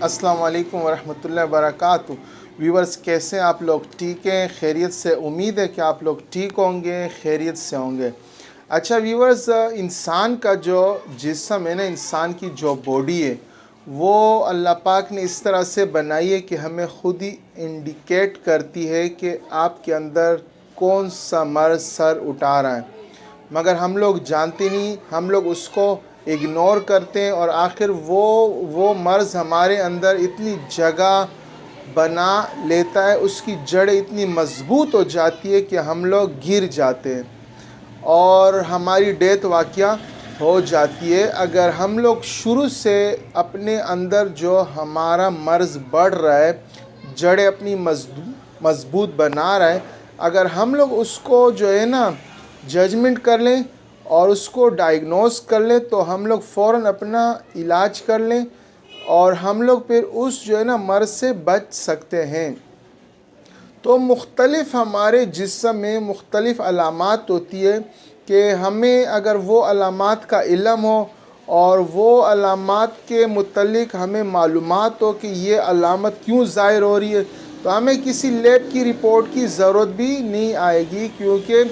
अस्सलाम वालेकुम वरहमतुल्लाहि वबरकातुहू। व्यूवर्स, कैसे हैं आप लोग? ठीक हैं, खैरियत से? उम्मीद है कि आप लोग ठीक होंगे, खैरियत से होंगे। अच्छा व्यूवर्स, इंसान का जो जिस्म है ना, इंसान की जो बॉडी है, वो अल्लाह पाक ने इस तरह से बनाई है कि हमें ख़ुद ही इंडिकेट करती है कि आपके अंदर कौन सा मर्ज़ सर उठा रहा है, मगर हम लोग जानते नहीं, हम लोग उसको इग्नोर करते हैं और आखिर वो मर्ज़ हमारे अंदर इतनी जगह बना लेता है, उसकी जड़ इतनी मज़बूत हो जाती है कि हम लोग गिर जाते हैं और हमारी डेथ वाक़या हो जाती है। अगर हम लोग शुरू से अपने अंदर जो हमारा मर्ज़ बढ़ रहा है, जड़ें अपनी मज़बूत बना रहा है, अगर हम लोग उसको जो है ना जजमेंट कर लें और उसको डायग्नोस कर लें, तो हम लोग फ़ौरन अपना इलाज कर लें और हम लोग फिर उस जो है ना मर्ज़ से बच सकते हैं। तो मुख्तलिफ़ हमारे जिस्म में मुख्तलिफ़ अलामात होती है कि हमें अगर वो अलामात का इल्म हो और वो अलामात के मुतल्लिक़ हमें मालूमात हो कि ये अलामत क्यों ज़ाहिर हो रही है, तो हमें किसी लैब की रिपोर्ट की ज़रूरत भी नहीं आएगी, क्योंकि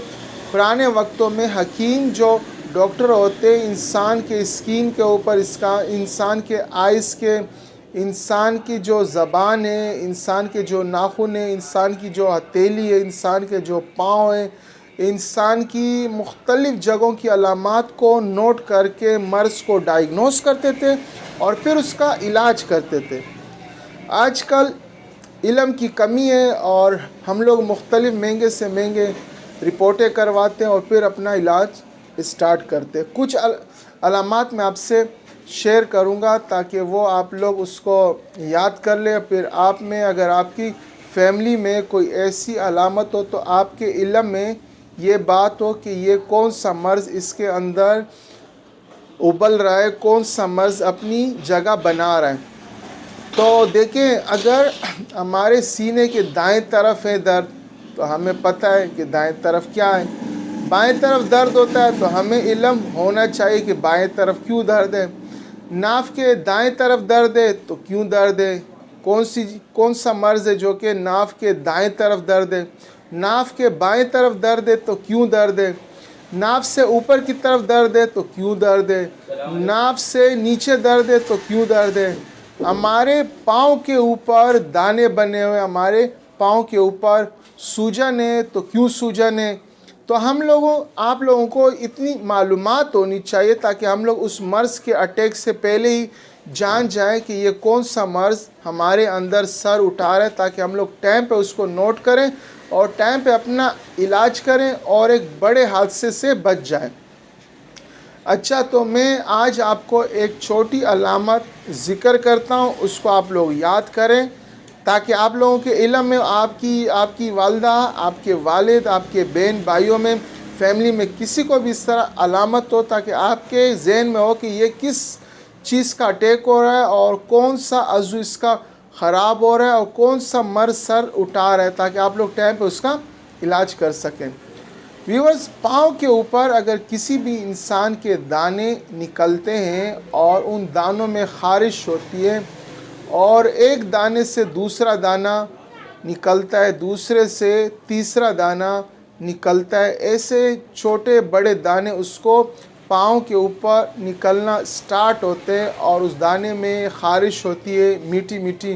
पुराने वक्तों में हकीम जो डॉक्टर होते इंसान के स्किन के ऊपर, इसका इंसान के आइज़ के, इंसान की जो ज़बान है, इंसान के जो नाखून है, इंसान की जो हथेली है, इंसान के जो पाँव है, इंसान की मुख्तलिफ़ जगहों की अलामात को नोट करके मर्ज़ को डायग्नोस करते थे और फिर उसका इलाज करते थे। आजकल इल्म की कमी है और हम लोग मुख्तलिफ़ महंगे से महंगे रिपोर्टें करवाते हैं और फिर अपना इलाज स्टार्ट करते हैं। कुछ अलामात मैं आपसे शेयर करूंगा ताकि वो आप लोग उसको याद कर लें। फिर आप में अगर आपकी फैमिली में कोई ऐसी अलामत हो तो आपके इल्म में ये बात हो कि ये कौन सा मर्ज़ इसके अंदर उबल रहा है, कौन सा मर्ज़ अपनी जगह बना रहा है। तो देखें, अगर हमारे सीने के दाएं तरफ है दर्द, तो हमें पता है कि दाएं तरफ क्या है। बाएं तरफ दर्द होता है तो हमें इल्म होना चाहिए कि बाएं तरफ क्यों दर्द है। नाफ के दाएं तरफ दर्द है तो क्यों दर्द है, कौन सा मर्ज़ है जो कि नाफ के दाएं तरफ दर्द है। नाफ के बाएं तरफ दर्द है तो क्यों दर्द है। नाफ से ऊपर की तरफ दर्द है तो क्यों दर्द है। नाफ से नीचे दर्द है तो क्यों दर्द है। हमारे पाँव के ऊपर दाने बने हुए, हमारे पाँव के ऊपर सूजन है तो क्यों सूजन है। तो आप लोगों को इतनी मालूमात होनी चाहिए ताकि हम लोग उस मर्ज़ के अटैक से पहले ही जान जाएं कि ये कौन सा मर्ज़ हमारे अंदर सर उठा रहा है, ताकि हम लोग टाइम पे उसको नोट करें और टाइम पे अपना इलाज करें और एक बड़े हादसे से बच जाएं। अच्छा, तो मैं आज आपको एक छोटी अलामत ज़िक्र करता हूँ, उसको आप लोग याद करें ताकि आप लोगों के इल्म में आपकी वालदा, आपके वालिद, आपके बहन भाइयों में, फैमिली में किसी को भी इस तरह अलामत हो, ताकि आपके जहन में हो कि ये किस चीज़ का अटैक हो रहा है और कौन सा अज़ू इसका ख़राब हो रहा है और कौन सा मर्ज़ सर उठा रहा है, ताकि आप लोग टाइम पे उसका इलाज कर सकें। व्यूअर्स, पाँव के ऊपर अगर किसी भी इंसान के दाने निकलते हैं और उन दानों में ख़ारिश होती है और एक दाने से दूसरा दाना निकलता है, दूसरे से तीसरा दाना निकलता है, ऐसे छोटे बड़े दाने उसको पाँव के ऊपर निकलना स्टार्ट होते हैं और उस दाने में ख़ारिश होती है, मीठी मीठी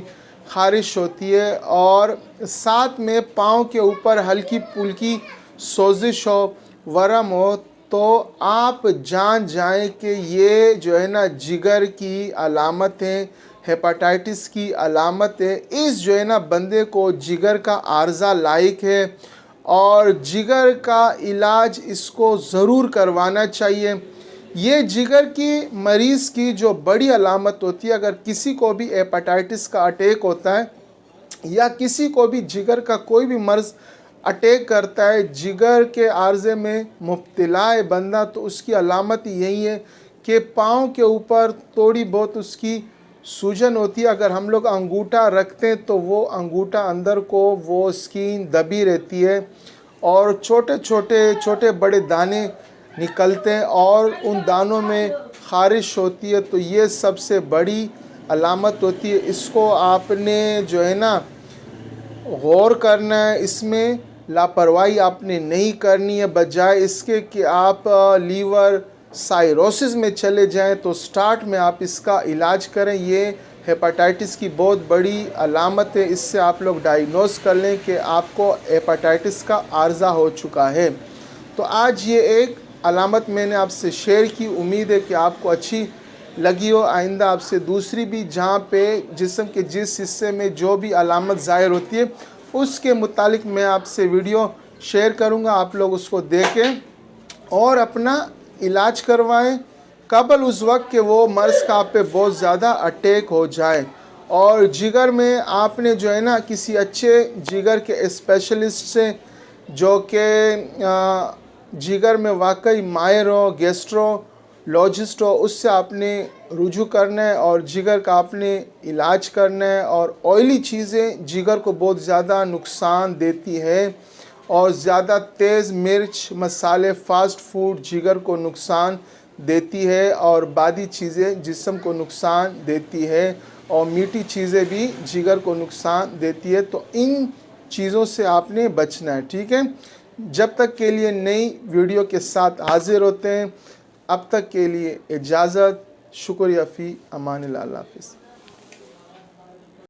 ख़ारिश होती है और साथ में पाँव के ऊपर हल्की फुल्की सोजिश हो, वरम हो, तो आप जान जाएं कि ये जो है ना जिगर की अलामत है, हेपाटाइटिस की अलामत है। इस जो है ना बंदे को जिगर का आर्ज़ा लाइक है और जिगर का इलाज इसको ज़रूर करवाना चाहिए। ये जिगर की मरीज़ की जो बड़ी अलामत होती है, अगर किसी को भी हेपाटाइटिस का अटैक होता है या किसी को भी जिगर का कोई भी मर्ज़ अटैक करता है, जिगर के आर्ज़े में मुब्तला है बंदा, तो उसकी अलामत यही है कि पाँव के ऊपर थोड़ी बहुत उसकी सूजन होती है। अगर हम लोग अंगूठा रखते हैं तो वो अंगूठा अंदर को वो स्किन दबी रहती है और छोटे बड़े दाने निकलते हैं और उन दानों में ख़ारिश होती है। तो ये सबसे बड़ी अलामत होती है, इसको आपने जो है ना गौर करना है, इसमें लापरवाही आपने नहीं करनी है। बजाय इसके कि आप लीवर साइरोसिस में चले जाएं तो स्टार्ट में आप इसका इलाज करें। ये हेपाटाइटिस की बहुत बड़ी अलामत है, इससे आप लोग डायग्नोस कर लें कि आपको हेपाटाइटिस का आर्ज़ा हो चुका है। तो आज ये एक अलामत मैंने आपसे शेयर की, उम्मीद है कि आपको अच्छी लगी हो। आइंदा आपसे दूसरी भी, जहाँ पे जिस्म के जिस हिस्से में जो भी अलामत ज़ाहिर होती है उसके मुतालिक मैं आपसे वीडियो शेयर करूँगा। आप लोग उसको देखें और अपना इलाज करवाएं कबल उस वक्त के वो मर्ज़ का आप पे बहुत ज़्यादा अटैक हो जाए। और जिगर में आपने जो है ना किसी अच्छे जिगर के स्पेशलिस्ट से, जो कि जिगर में वाकई माहिर हो, गैस्ट्रोलॉजिस्ट हो, उससे आपने रुजू करना है और जिगर का आपने इलाज करना है। और ऑयली चीज़ें जिगर को बहुत ज़्यादा नुकसान देती है और ज़्यादा तेज़ मिर्च, मसाले, फ़ास्ट फूड जिगर को नुकसान देती है और बादी चीज़ें जिस्म को नुकसान देती है और मीठी चीज़ें भी जिगर को नुकसान देती है। तो इन चीज़ों से आपने बचना है, ठीक है। जब तक के लिए नई वीडियो के साथ हाजिर होते हैं, अब तक के लिए इजाज़त। शुक्रिया फ़ी अमान अल्लाह हाफ़िज़।